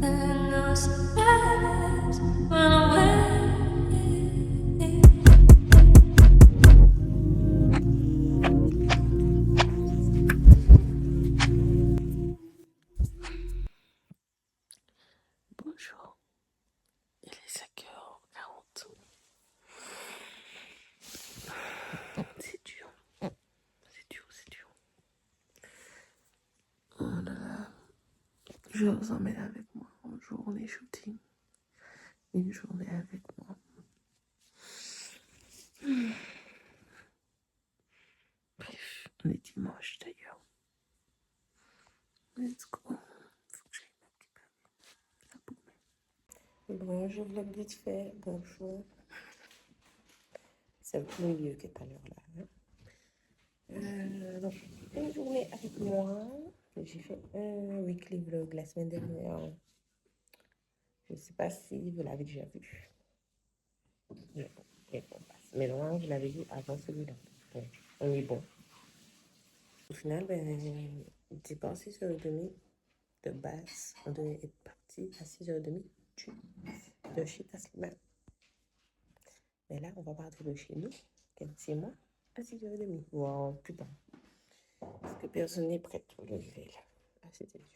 no surprise when I'm with Bonjour, il est 5h40. C'est dur, c'est dur. Oh là là. Je vous emmène avec moi en journée shooting. Une journée avec moi. Bref, on est dimanche d'ailleurs. Let's go. Faut que j'aille m'occuper. Bon, je vlog vite fait. Bonjour. C'est un peu mieux que tout à l'heure là. Donc, une journée avec moi. J'ai fait un weekly vlog la semaine dernière. Je ne sais pas si vous l'avez déjà vu. Mais loin, je l'avais vu avant celui-là. Bon, on est bon. Au final, c'est pas 6h30 de base. On devait être parti à 6h30 de chez Tasliman. Mais là, on va partir de chez nous, c'est moi, à 6h30. Wow, putain. Parce que personne n'est prêt pour le lever là. Ah, c'était dur.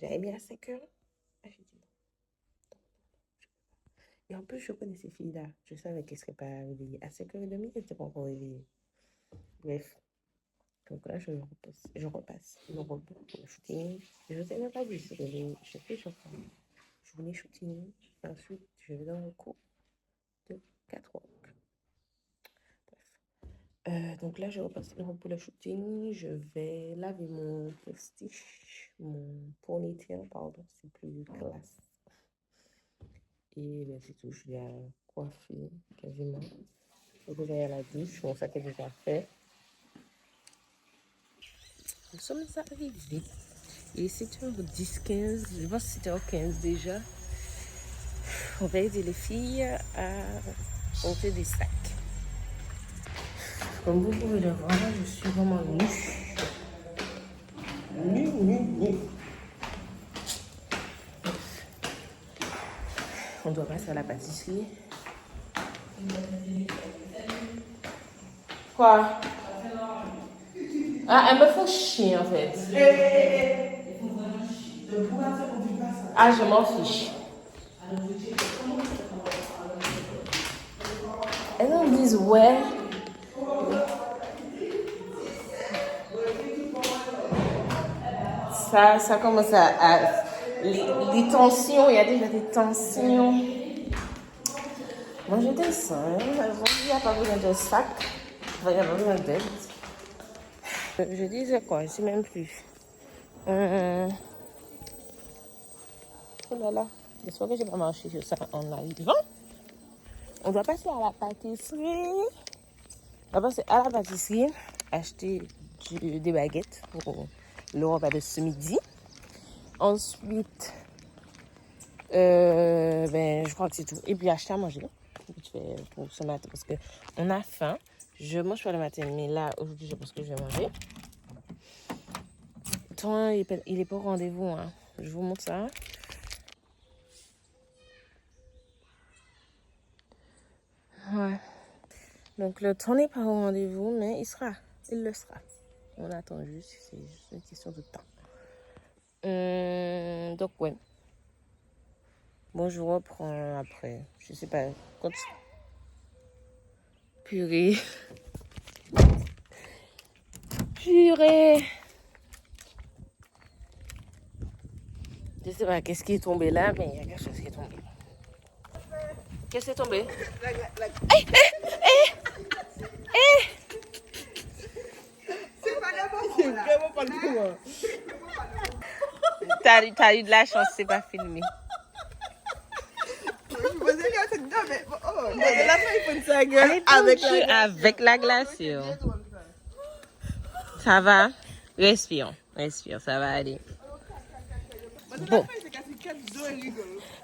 J'avais mis à 5h. Ah, j'ai dit non. Et en plus, je connais ces filles-là. Je savais qu'elles ne seraient pas réveillées. À 5h30, elles n'étaient pas encore réveillées. Bref. Donc là, je repasse mon robot pour le shooting. Je ne sais même pas dit ce que j'ai fait. Journée shooting. Ensuite, je vais dans le cours de 4 heures. Bref. Donc là, je repasse mon robot pour le shooting. Je vais laver mon postiche, mon ponytail, pardon. C'est plus classe. Et c'est tout. Je viens coiffer quasiment. Je vais aller à la douche. Mon sac est déjà fait. Nous sommes arrivés. Et c'est 7h10-15, je pense que 7h15 déjà. On va aider les filles à monter des sacs. Comme vous pouvez le voir, je suis vraiment nue. Nue. On doit passer à la pâtisserie. Quoi? Ah, elle me fait chier en fait. Ah, je m'en fiche. Elles me disent ouais. Ça commence à les tensions, il y a déjà des tensions. Moi je descends, il n'y a pas besoin de sac, il n'y a pas besoin d'aide. Je disais quoi, je ne sais même plus. Oh là là, j'espère que je n'ai pas marché sur ça en arrivant. On doit passer à la pâtisserie. On va passer à la pâtisserie, acheter des baguettes pour le repas de ce midi. Ensuite, je crois que c'est tout. Et puis acheter à manger pour ce matin parce qu'on a faim. Je mange pas le matin, mais là, aujourd'hui, je pense que je vais manger. Ton, il est pas au rendez-vous, hein. Je vous montre ça. Ouais. Donc, le temps n'est pas au rendez-vous, mais il le sera. On attend juste, c'est juste une question de temps. Donc, ouais. Bon, je reprends après. Je sais pas. Purée. Je sais pas qu'est-ce qui est tombé là, mais il y a quelque chose qui est tombé. Qu'est-ce qui est tombé? C'est vraiment pas le moment. T'as eu de la chance, c'est pas filmé. Je me disais que non, mais la fin, il faut une saga avec la glace. Ça va? Respire, ça va aller. Bon.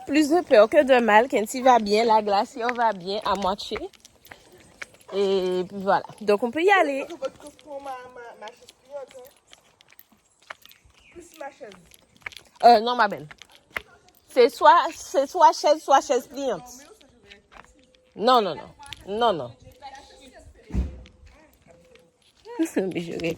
Plus de peur que de mal, Kenty va bien, la glace, on va bien, à moitié. Et puis voilà. Donc on peut y aller. Non, ma belle. C'est soit chaise pliante. Non. Mais je vais.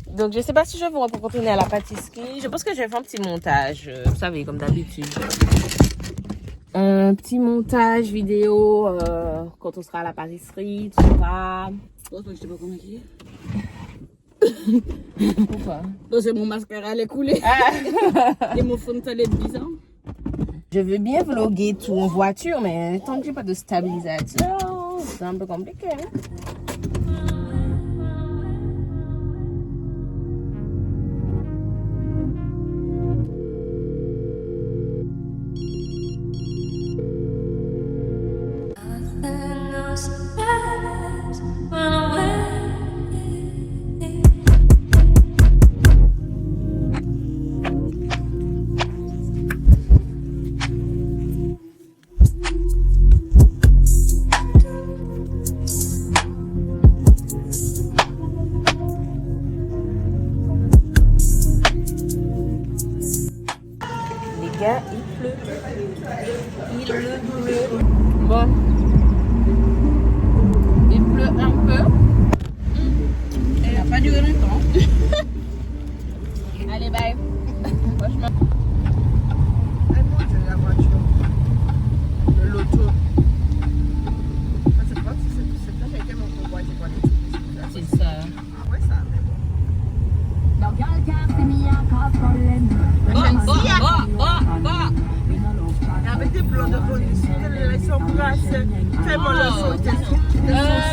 Donc, je sais pas si je vais vous retourner à la pâtisserie. Je pense que je vais faire un petit montage, vous savez, comme d'habitude. Un petit montage vidéo quand on sera à la pâtisserie, tout ça. Je t'ai pas convaincu. Pourquoi? Donc, c'est mon mascara, elle est coulée. Et mon fond de teint est bizarre. Je veux bien vlogger tout en voiture, mais tant que j'ai pas de stabilisateur, c'est un peu compliqué. Nothing else matters when I'm with you. Les gars, il pleut. Il pleut. Bon. Il pleut un peu. Elle n'a pas duré longtemps. Allez, bye. Franchement. Elle monte la voiture. De l'auto. C'est pas c'est pas quelqu'un qui m'a convoité quoi. C'est ça. Ouais, ça, mais bon. Avec des blancs de bonus, les sont tellement le sauter.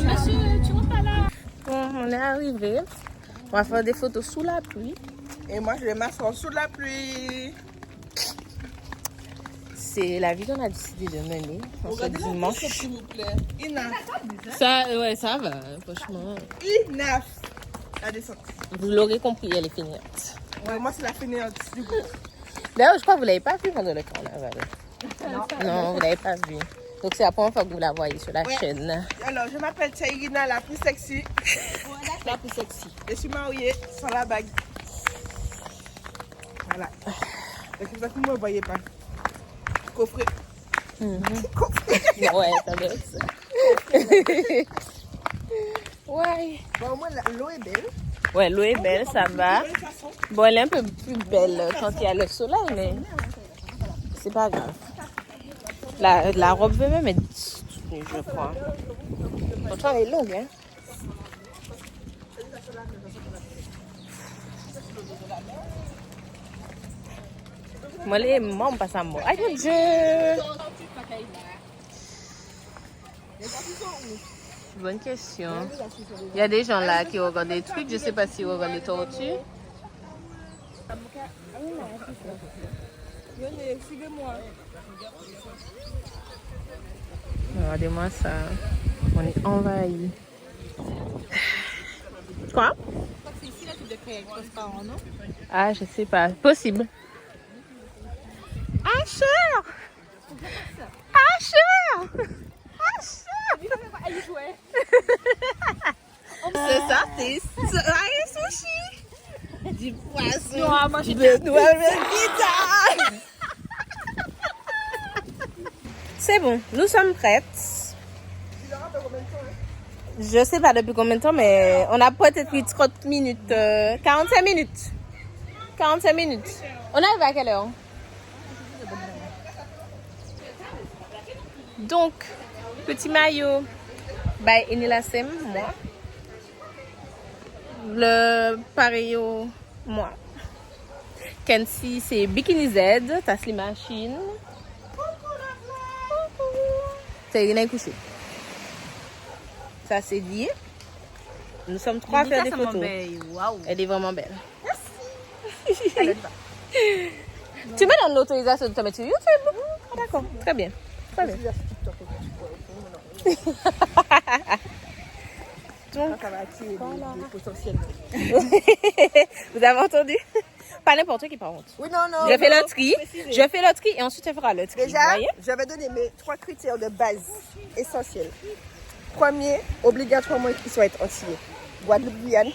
Monsieur, tu rentres pas là? Bon, on est arrivé. On va faire des photos sous la pluie. Et moi, je vais m'asseoir sous la pluie. C'est la vie qu'on a décidé de mener en ce dimanche. S'il vous plaît. Enough. Ça, ouais, ça va, franchement. Enough. La descente. Vous l'aurez compris, elle est finie. Ouais, moi, c'est la fainéante du coup. D'ailleurs, je crois que vous ne l'avez pas vue pendant le carnaval. Non, vous ne l'avez pas vue. Donc, c'est la première fois que vous la voyez sur la chaîne. Alors, je m'appelle Tchaïrina, la plus sexy. La plus sexy. Je suis mariée sans la bague. Voilà. Donc, c'est ça que vous ne me voyez pas. Coffret. Coffret. Ouais, ça doit être ça. Ouais. Bon, au moins, l'eau est belle. Ouais, l'eau est belle, ça va. Bon, elle est un peu plus belle quand il y a le soleil, mais c'est pas grave. La robe veut même être soutenue, je crois. Pourtant, elle est longue, hein. Moi, les mamans passent à moi. Aïe, mon Dieu! Bonne question. Il y a des gens là qui regardent des trucs. Je sais pas s'ils regardent les tortues. Venez, suivez-moi. Regardez-moi ça. On est envahis. Quoi? C'est ici là que tu décris transparent, non? Ah, je sais pas. Possible. Asher! Asher! C'est ça, c'est un sushi. Du poisson. Non, moi, du nouvelle pizza. C'est bon, nous sommes prêtes. Je sais pas depuis combien de temps, mais on a peut-être pris 30 minutes, 45 minutes. 45 minutes. On arrive à quelle heure? Donc, petit maillot by Enilasem, moi. Le pareil, moi. Kenzie, c'est Bikini Z, Tasli Machine. C'est Irina est couchée. Ça, c'est dit. Nous sommes trois à faire des photos. Waouh. Elle est vraiment belle. Merci. Tu me donnes l'autorisation de te mettre sur YouTube? Ah, d'accord, très bien. Très bien. Donc, Ça va attirer des potentiels. vous avez entendu? Pas n'importe qui, par contre. Oui, non, non. Je fais le tri. Je fais le tri et ensuite, elle fera le tri. Déjà, vous voyez? je vais donner mes 3 critères de base essentiels. Premier, obligatoirement qu'il soit antillais. Guadeloupe, Guyane.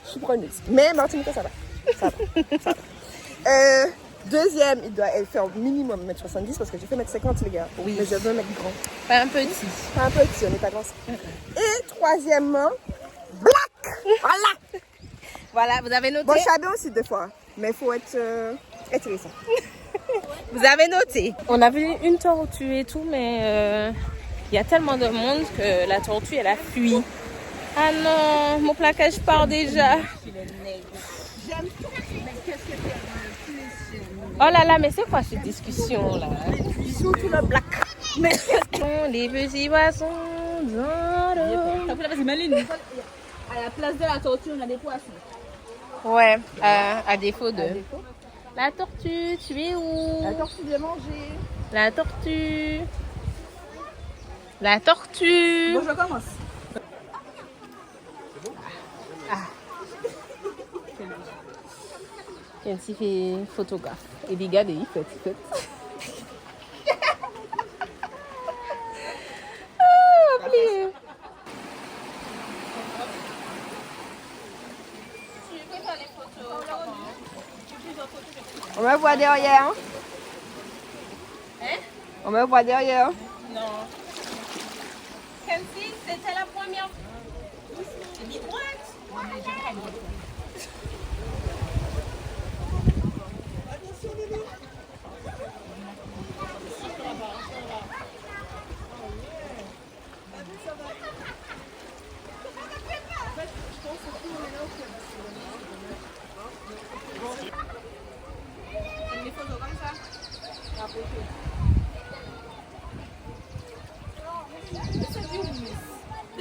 Je suis preneuse. Mais Martinique, ça va. Ça va. Ça va. Deuxième, il doit faire au minimum 1m70 parce que j'ai fait 1m50 les gars. Oui. Mais je veux un mec grand. Pas un petit. Pas un petit, on n'est pas grand. Et troisièmement, black. Voilà. Voilà, vous avez noté. Bon, je suis habillée aussi deux fois. Mais il faut être intéressant. Vous avez noté. On a vu une tortue et tout, mais il y a tellement de monde que la tortue, elle a fui. Ah non, mon plaquage part déjà. Oh là là, mais c'est quoi cette discussion là? Surtout le black. Mais les petits poissons dans l'eau. Ça fait la Maline. À la place de la tortue, on a des poissons. Ouais, à défaut de. La tortue, tu es où? La tortue de manger. La tortue. La tortue. Bon, je commence. Kenzie fait photographe. Et regardez, il fait. Ah, oublié. On me voit derrière. Hein? On me voit derrière. Non. Kenzie, c'était la première. C'est dit what?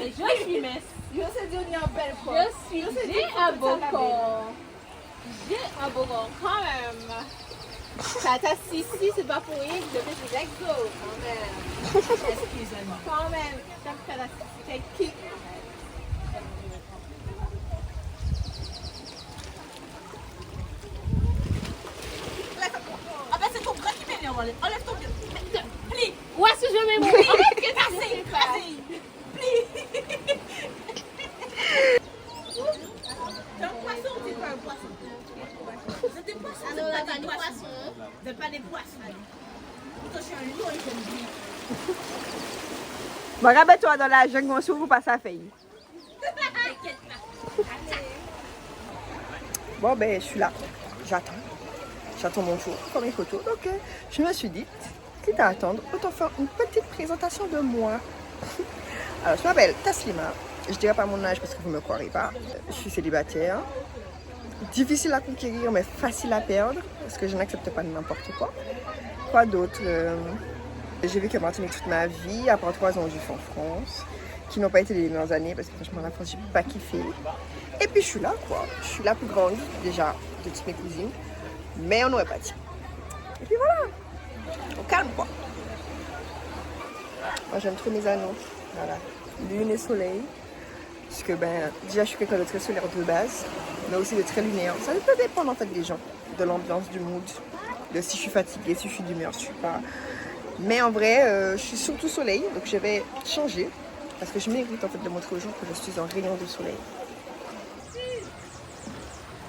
Je suis Miss. Je sais dire on est en belle quoi. J'ai un beau corps. J'ai un beau corps quand même. Ça t'a si, c'est pas pour rien que je fais des exos quand même. Excusez-moi. Quand même. Ça me fait la c'est kick. Ah ben c'est ton bras qui m'énerve. Enlève ton pied. Plie. Où est-ce que je mets mon Assez. Plie. C'est un poisson ou c'est pas un poisson? C'est des poissons. Ah non, on n'a pas de poisson. C'est pas des poissons. Pourtant, je suis un lion et j'aime bien. Bon, rabais-toi dans la jungle, on s'ouvre pas sa fille. T'inquiète pas. Bon, ben, je suis là. J'attends. J'attends mon tour pour mes photos. Donc, je me suis dit, quitte à attendre, autant faire une petite présentation de moi. Alors, je m'appelle Taslima. Je dirais pas mon âge parce que vous ne me croirez pas. Je suis célibataire. Difficile à conquérir, mais facile à perdre parce que je n'accepte pas n'importe quoi. Quoi d'autre? J'ai vécu à Martinique toute ma vie, à part 3 ans j'ai fait en France, qui n'ont pas été les meilleures années parce que franchement la France j'ai pas kiffé. Et puis je suis là quoi, je suis la plus grande déjà de toutes mes cousines, mais on n'aurait pas dit. Et puis voilà, au calme quoi. Moi j'aime trop mes anneaux, voilà, lune et soleil, parce que ben déjà je suis quelqu'un de très solaire de base, mais aussi de très lunaire. Ça peut dépendre en fait des gens, de l'ambiance, du mood, de si je suis fatiguée, si je suis d'humeur, si je suis pas. Mais en vrai, je suis surtout soleil, donc je vais changer parce que je mérite en fait de montrer aux gens que je suis un rayon de soleil.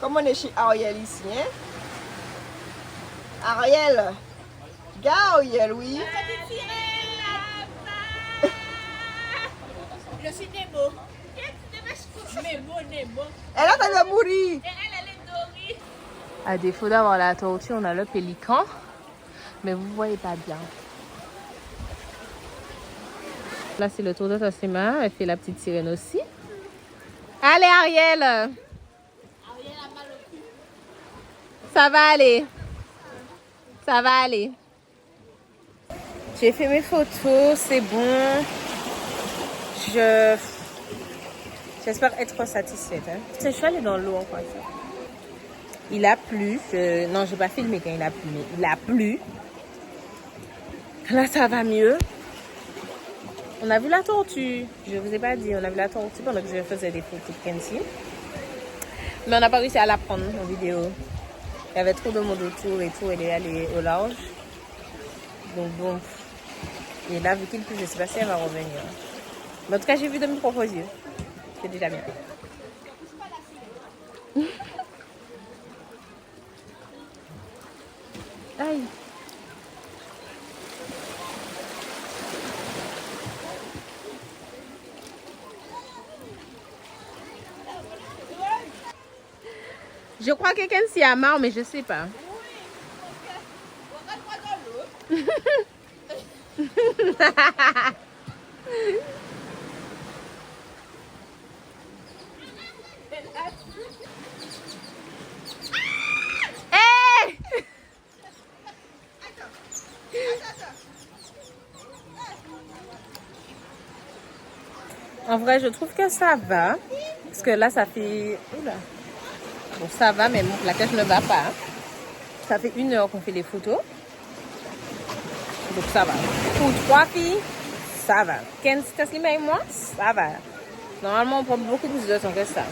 Comme on est chez Ariel ici, hein? Ariel! Ariel, oui! Je suis Nemo. Nemo. Elle a t'as mourir! Elle est dorée. À défaut d'avoir la tortue, on a le pélican. Mais vous voyez pas bien. Là, c'est le tour de Taslima. Elle fait la petite sirène aussi. Allez, Ariel! Ariel a mal au cul. Ça va aller. Ça va aller. J'ai fait mes photos, c'est bon. J'espère être satisfaite. Hein. Je suis allée dans l'eau encore. Il a plu. Non, j'ai pas filmé quand il a plu, mais il a plu. Là, ça va mieux. On a vu la tortue. Je vous ai pas dit, on a vu la tortue pendant que je faisais des photos de Kenzie. Mais on n'a pas réussi à la prendre en vidéo. Il y avait trop de monde autour et tout. Elle est allée au large. Donc bon. Et là, vu qu'il pleut, je sais pas si elle va revenir. Mais en tout cas, j'ai vu de mes propres yeux. C'est déjà bien. Je crois que Kenzie a marre, mais je sais pas. Regarde-moi dans l'eau. Hey! En vrai, je trouve que ça va. Parce que là, ça fait... Oula. Bon, ça va, mais la cache ne va pas. Ça fait 1 heure qu'on fait les photos. Donc, ça va. Pour 3 filles, ça va. Kenzie, Taslima et moi, ça va. Normalement, on prend beaucoup plus de temps que ça.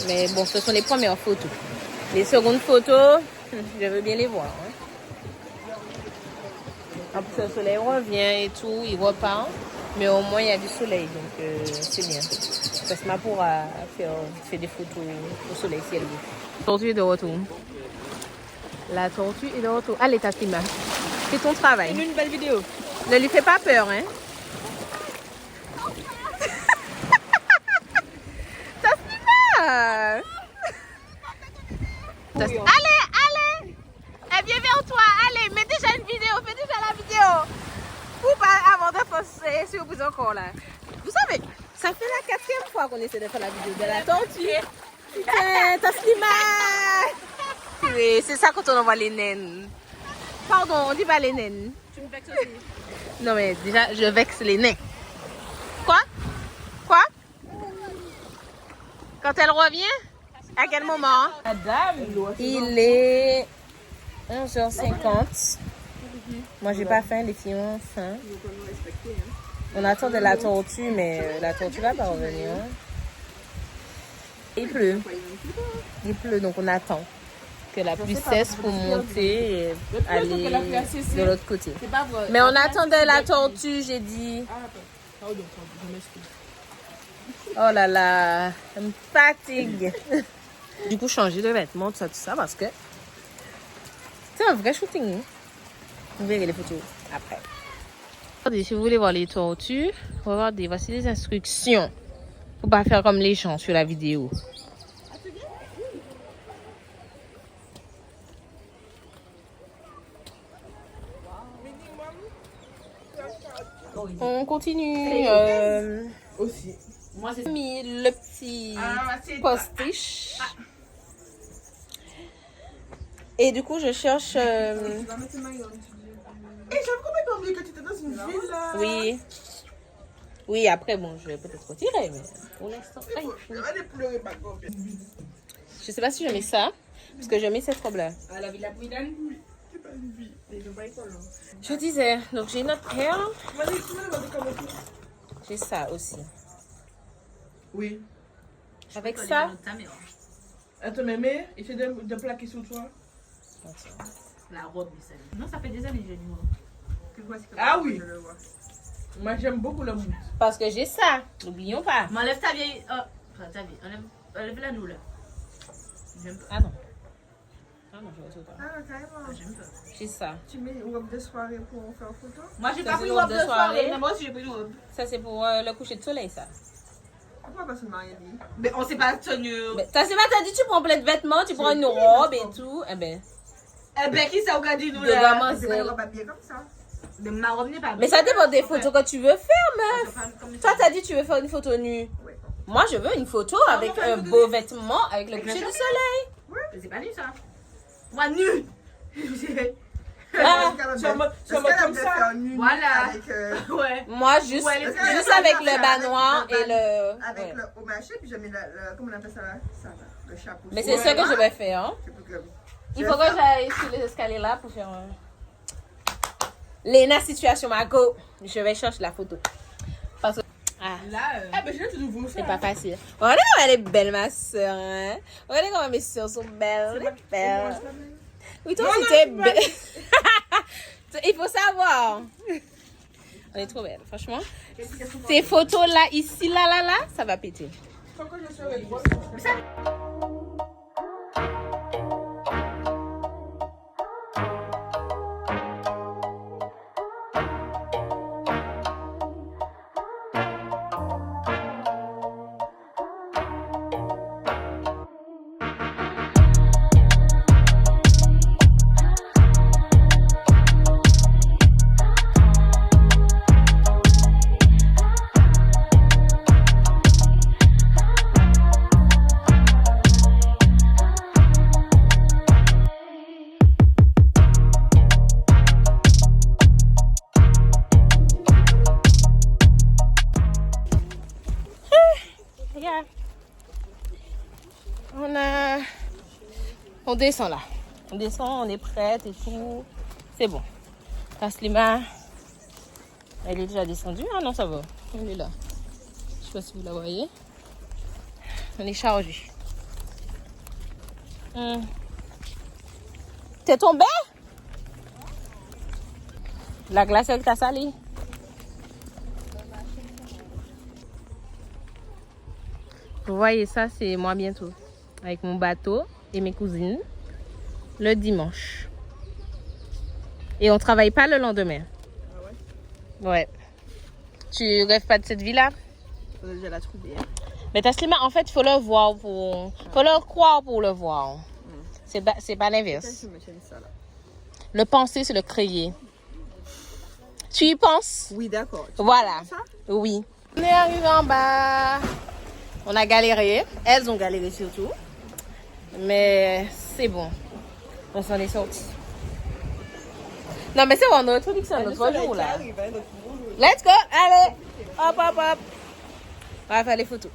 Mais bon, ce sont les premières photos. Les secondes photos, je veux bien les voir. Hein. Après, le soleil revient et tout, il repart. Mais au moins, il y a du soleil, donc c'est bien. Parce que ma pourra faire des photos au soleil si elle veut. La tortue est de retour. La tortue est de retour. Allez, Taslima, fais ton travail. Une belle vidéo. Ne lui fais pas peur, hein. Taslima! Allez, allez! Elle vient vers toi, allez, mets déjà une vidéo, fais déjà la vidéo. Ou pas avant de forcer sur vous encore là. Vous savez, ça fait la 4e fois qu'on essaie de faire la vidéo de la tortue. Putain, Taslima! Oui, c'est ça quand on envoie les naines. Pardon, on dit pas les naines. Tu me vexes aussi. Non mais déjà, je vexe les nains. Quoi? Quoi? Quand elle revient? À quel moment? Madame. Il est 11h50. Moi, j'ai pas faim, les filles ont faim. On attend de la tortue, mais la tortue va pas revenir. Il pleut. Il pleut, donc on attend que la pluie cesse pour monter et aller de l'autre côté. C'est pas vrai. Mais on attendait la tortue, j'ai dit. Pardon, je m'excuse. Oh là là, ça me fatigue. Du coup, changer de vêtements, tout ça, parce que c'est un vrai shooting. Vous verrez les photos après. Regardez, si vous voulez voir les tortues, regardez, voici les instructions. Faut pas faire comme les gens sur la vidéo. On continue. Aussi. Moi, c'est Mis le petit postiche. Et du coup, je cherche. Et j'avais complètement oublié que tu étais dans une ville là. Oui. Oui, après, bon, je vais peut-être retirer, mais pour l'instant. Aïe. Allez pleurer, pas de bien. Je sais pas si je mets ça, parce que je mets cette robe-là. à la Villa Puydane. C'est pas une vie. Les deux bails collants. Je disais, donc j'ai notre paire. Vas-y, tu me demandes comment tu. J'ai ça aussi. Oui. Avec ça. Attends, mais essaie de plaquer sur toi. La robe, ça. Non, ça fait des années que je dis moi. Ah oui. Moi, j'aime beaucoup le mousse. Parce que j'ai ça. N'oublions pas. M'enlève ta vieille. Oh, enfin, ta vieille. Enlève la nous là. J'aime pas. Ah non. Ah non, je retrouve pas. Ah, carrément. J'aime pas. J'ai ça. Tu mets une robe de soirée pour faire photo? Moi, j'ai Ça, pas c'est pris une une robe robe de de soirée. soirée. Mais moi aussi, j'ai pris une robe. Ça, c'est pour le coucher de soleil, ça. Pourquoi personne n'a rien dit? Mais on s'est pas tenu. Mais t'as dit, tu prends plein de vêtements, tu prends une robe et tout. Eh ben, Eh ben, qui ça regardé nous de là? gamin, C'est pas une c'est- robe habillée comme ça. Mais ma robe n'est pas. Mais ça dépend des photos que tu veux faire, meuf. Comme Toi, t'as dit tu veux faire une photo nue. Ouais. Moi, je veux une photo avec on va un faire une beau photo vêtement, avec le coucher du soleil. C'est pas nu ça. Moi, nu. Ah, Sur mode comme ça. Voilà. Avec, Ouais. moi, juste, Ouais, les- juste avec le bas noir et le... avec ouais. le haut maché, puis j'ai mis le. Comment on appelle ça là? Ça là. Le chapeau. Mais c'est ça que je vais faire. Hein. C'est pour que- Il faut que j'aille sur les escaliers là pour faire... Léna, situation, Marco. Je vais chercher la photo. Parce que... Ah. Là, Ah, ben j'ai tout nouveau ça. C'est pas facile. Regardez comment elle est belle, ma soeur. Hein? Regardez comment mes soeurs sont belles. Elle est belle. Oui, toi aussi, tu es belle. Il faut savoir. On est trop belle, franchement. Ces photos-là, ici, là, ça va péter. Faut que je sois droite. On descend là. On descend, on est prête et tout. C'est bon. Taslima, elle est déjà descendue. Ah non, ça va. Elle est là. Je sais pas si vous la voyez. On est chargé. T'es tombé? La glace elle t'a sali. Vous voyez ça, c'est moi bientôt. Avec mon bateau et mes cousines. Le dimanche. Et on travaille pas le lendemain. Ah ouais? Ouais. Tu rêves pas de cette vie-là? Faudrait déjà la trouver. Hein. Mais Taslima, en fait, il faut le voir pour... faut le croire pour le voir. C'est pas l'inverse. Le penser, c'est le créer. Tu y penses? Oui, d'accord. Voilà. Oui. On est arrivé en bas. On a galéré. Elles ont galéré surtout. Mais c'est bon. On s'en est sortis. Non, mais c'est bon, on a retrouvé que c'est un autre jour là. Let's go! Allez! Hop, hop, hop! On va faire les photos.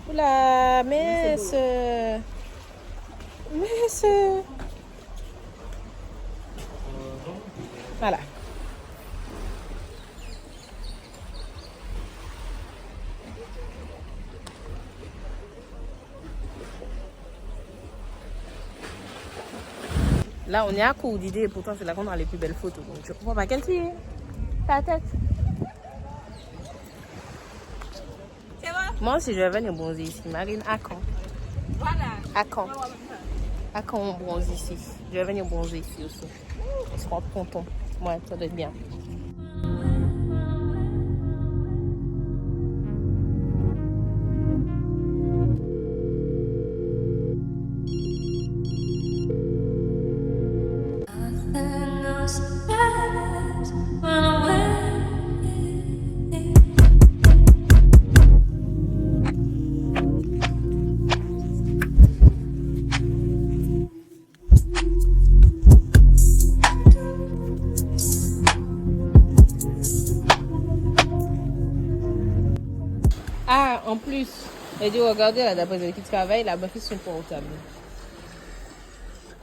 Oula, mais ce... Voilà. Là, on est à court d'idées et pourtant, c'est là qu'on a les plus belles photos. Donc, je comprends pas quelle fille est ta tête. Moi aussi, je vais venir bronzer ici. Marine, à quand? Voilà. À quand? À quand on bronze ici? Je vais venir bronzer ici aussi. On se rend content. Ouais, ça doit être bien. Nothing else matters when I'm with you. Ah, en plus, elle dit, regardez là, d'après celle qui travaille, la meuf, ils sont portables.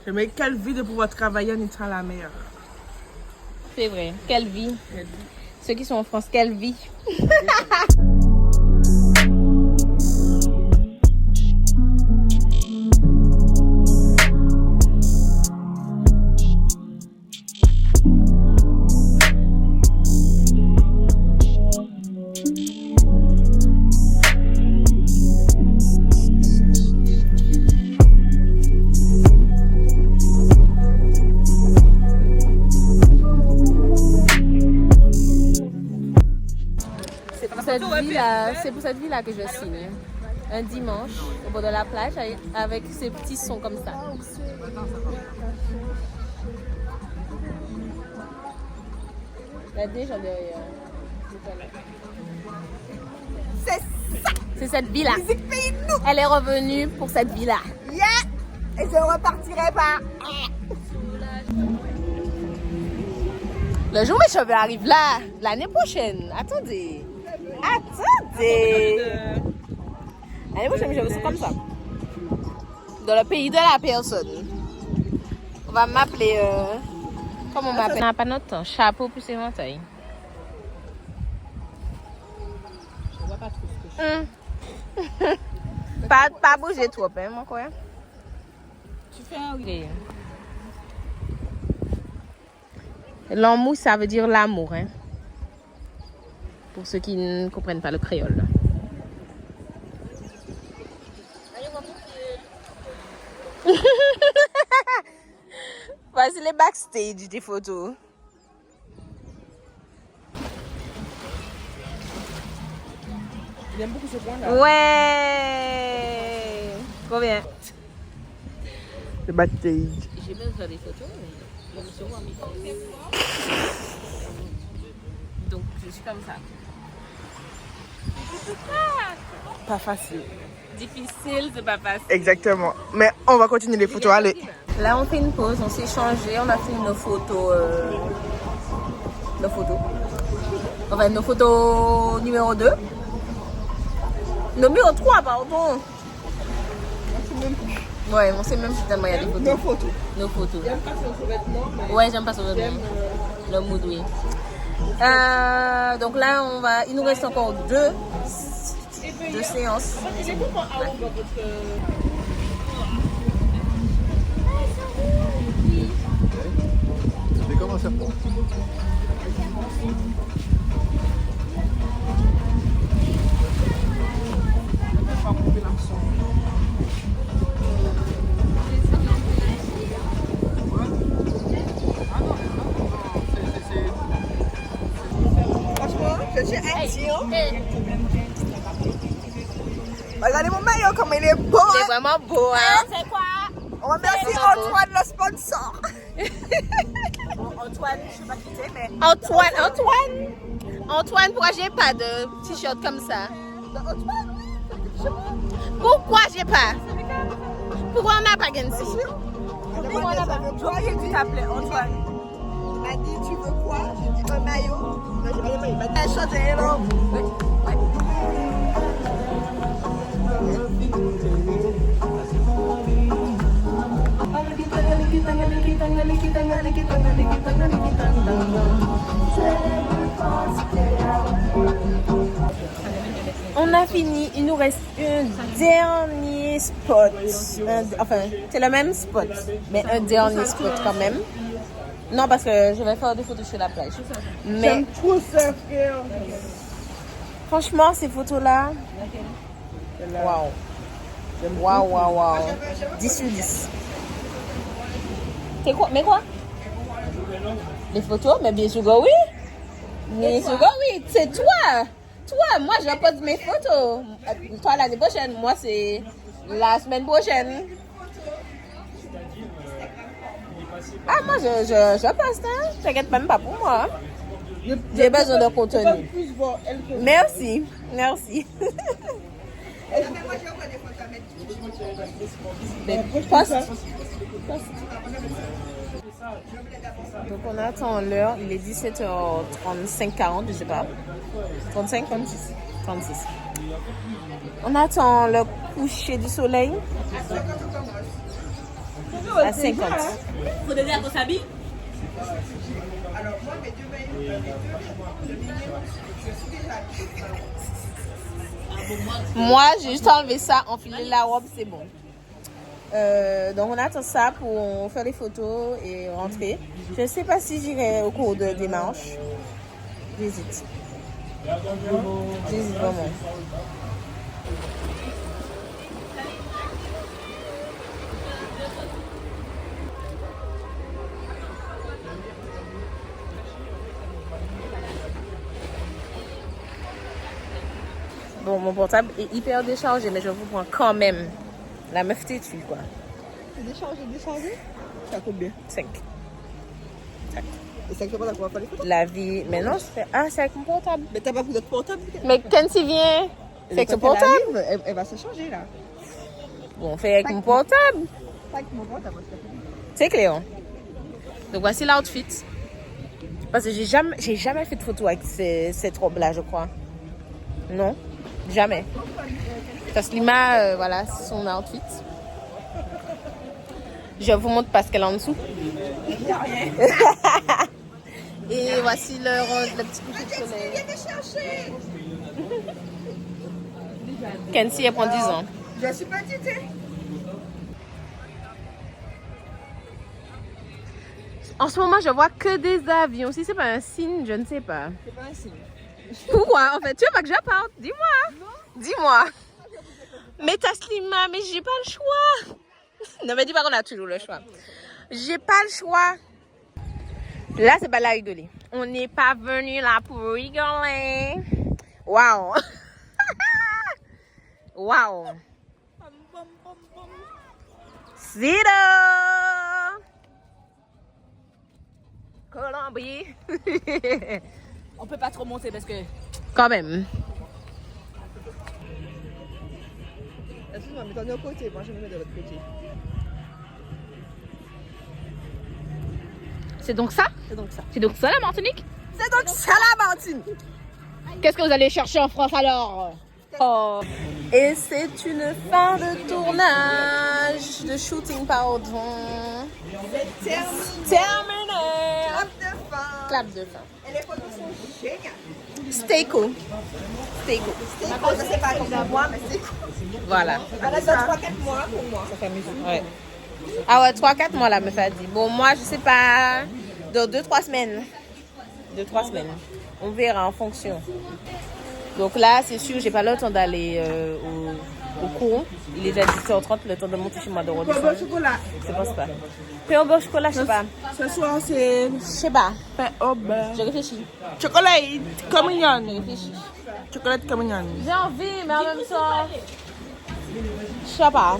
Mais quelle vie de pouvoir travailler en étant à la mer. C'est vrai. Quelle vie. Ceux qui sont en France, quelle vie. C'est pour cette vie-là que je signe. Un dimanche, au bord de la plage, avec ces petits sons comme ça. Il y a des gens derrière. C'est cette vie-là. Elle est revenue pour cette vie-là. Yeah! Et je ne repartirai pas. Le jour où mes cheveux arrivent là, l'année prochaine. Attendez. L'année prochaine, mes cheveux sont comme ça. Dans le pays de la personne. On va m'appeler... comment on m'appelle? On n'a pas notre temps. Chapeau plus éventail. Je vois pas trop ce que je fais. Pas bouger trop, hein, mon quoi. Tu fais un oui. L'amour, ça veut dire l'amour, hein. Pour ceux qui ne comprennent pas le créole. Voici les backstage des photos. J'aime beaucoup ce coin-là. Ouais. Combien? Le backstage. J'ai même fait des photos, mais je me suis remis. Donc, je suis comme ça. Pas facile. Difficile, c'est pas facile. Exactement. Mais on va continuer les photos. Allez. Là, on fait une pause, on s'est changé, on a fait nos photos. Enfin, nos photos numéro 2. Numéro 3, pardon. Ouais, on sait même si tellement il y a des photos. Nos photos. Nos photos. J'aime pas son sous-vêtement, mais Ouais, j'aime pas son vêtement. Le mood, oui. Donc là, il nous reste encore deux séances. J'ai tout en haut dans votre... C'est comme un serpent. franchement, je suis indien. Regardez mon maillot, comme il est beau. C'est Hein? vraiment beau, hein? C'est quoi? On remercie vraiment beau. Antoine, le sponsor. Antoine, je sais pas qui c'est, mais... Antoine, pourquoi j'ai pas de t-shirt comme ça? Pourquoi j'ai pas? Pourquoi on n'a pas Gensi? Toi, j'ai dit, t'appelais Antoine. il m'a dit, tu veux quoi? J'ai dit un maillot. Il m'a dit, changé, hello. On a fini, il nous reste un dernier spot. Enfin, c'est le même spot, mais un dernier spot quand même. Non, parce que je vais faire des photos sur la plage. Mais J'aime trop ça, frère. franchement, ces photos-là, waouh. Waouh. 10 sur 10. C'est quoi? Mais quoi? Les photos? Mais bien sûr que oui. Bien sûr que oui. C'est toi. Toi, moi, je pose mes photos. Toi, l'année prochaine. Moi, c'est la semaine prochaine. Ah, moi, je poste, hein. T'inquiète même pas pour moi. J'ai besoin de contenu. Plus voir elle que Merci. Mais poste. Donc on attend l'heure, il est 17h35, 40, je sais pas. 35, 36. On attend le coucher du soleil à 50. Faut donner à ton sabi. Moi, j'ai juste enlevé ça, enfiler la robe, c'est bon. Donc on attend ça pour faire les photos et rentrer. Je ne sais pas si j'irai au cours de démarche. J'hésite vraiment. Bon, mon portable est hyper déchargé, mais je vous prends quand même. La meuf têtue, quoi. c'est déchargé. Ça coûte bien. 5. Et ça que pas qu'on va faire les photos. La vie. Mais non, c'est avec mon portable. Mais t'as pas pris notre portable. Mais Kenzie vient. C'est avec son portable. Elle va se changer là. Bon, on fait avec mon portable. Pas avec mon portable. C'est Cléon. Donc voici l'outfit. Parce que j'ai jamais fait de photo avec cette robe-là, je crois. Non, jamais. Taslima, voilà, son outfit. Je vous montre parce qu'elle est en dessous. Et voici le petit coucher de soleil. Kenzie, elle prend 10 ans. Je suis petite. En ce moment, je vois que des avions. Si c'est pas un signe, je ne sais pas. C'est pas un signe. Pourquoi? En fait, tu veux pas que je parte? Dis-moi. Dis-moi. Mais Taslima, mais j'ai pas le choix. Non, mais dis pas qu'on a toujours le choix. J'ai pas le choix. Là, c'est pas la rigoler. On n'est pas venu là pour rigoler. Waouh. Waouh. Zero. Colombie. On peut pas trop monter parce que... Quand même. Excuse-moi, mais t'en es au côté. Moi, je me mets de l'autre côté. C'est donc ça? C'est donc ça. C'est donc ça la Martinique? C'est donc ça la Martine. Qu'est-ce que vous allez chercher en France alors? Oh. Et c'est une fin de tournage de shooting, pardon. Terminé. Clap de fin. Et les photos sont géniales. Stay cool. Stay cool. Je sais pas combien de mois, mais c'est cool. Voilà. Elle a 3-4 mois pour moi. Ouais. Ah ouais, 3-4 mois la meuf a dit. Bon, moi, je sais pas. Dans 2-3 semaines. 2-3 semaines. On verra en fonction. Donc là, c'est sûr, j'ai pas le temps d'aller au cours. Il est déjà 17h30, le temps de monter chez moi de redescendre. Pain au chocolat. Je pense pas. Pain au beurre chocolat, je sais pas. Ce soir, c'est Je sais pas. pain au beurre. Je réfléchis. Chocolat communion. Je réfléchis. Chocolat communion. J'ai envie, mais en même temps, je sais pas.